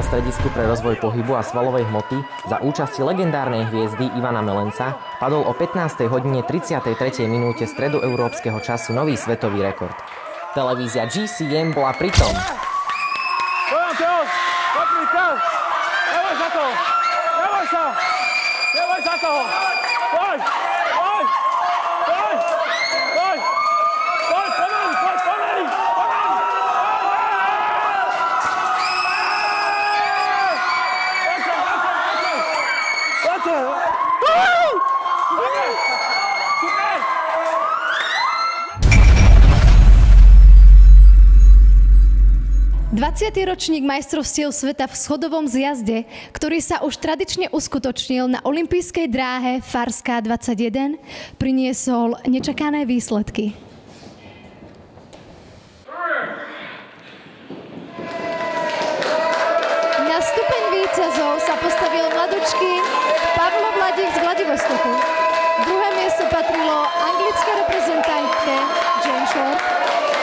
Regionálnom stredisku pre rozvoj pohybu a svalovej hmoty za účasti legendárnej hviezdy Ivana Melenca padol o 15. hodine 33. minúte stredoeurópskeho času nový svetový rekord. Televízia GCM bola pritom. Dvadsiaty ročník majstrovstiev sveta v schodovom zjazde, ktorý sa už tradične uskutočnil na olympijskej dráhe Farská 21, priniesol nečakané výsledky. Na stupeň víťazov sa postavil mladučký Pavlo Vladík z Vladivostoku. Druhé miesto patrilo anglické reprezentantke Jane Short.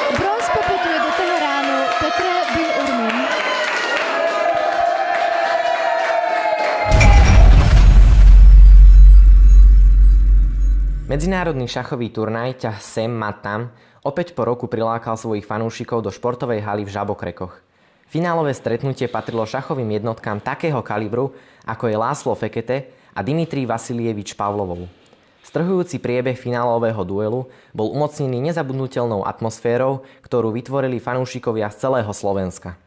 Bronz poputuje do Teheránu Petre Bin Urmin. Medzinárodný šachový turnaj ťah Sem Mat Tam opäť po roku prilákal svojich fanúšikov do športovej haly v Žabokrekoch. Finálové stretnutie patrilo šachovým jednotkám takého kalibru, ako je László Fekete a Dimitrij Vasiljevič Pavlovov. Strhujúci priebeh finálového duelu bol umocnený nezabudnutelnou atmosférou, ktorú vytvorili fanúšikovia z celého Slovenska.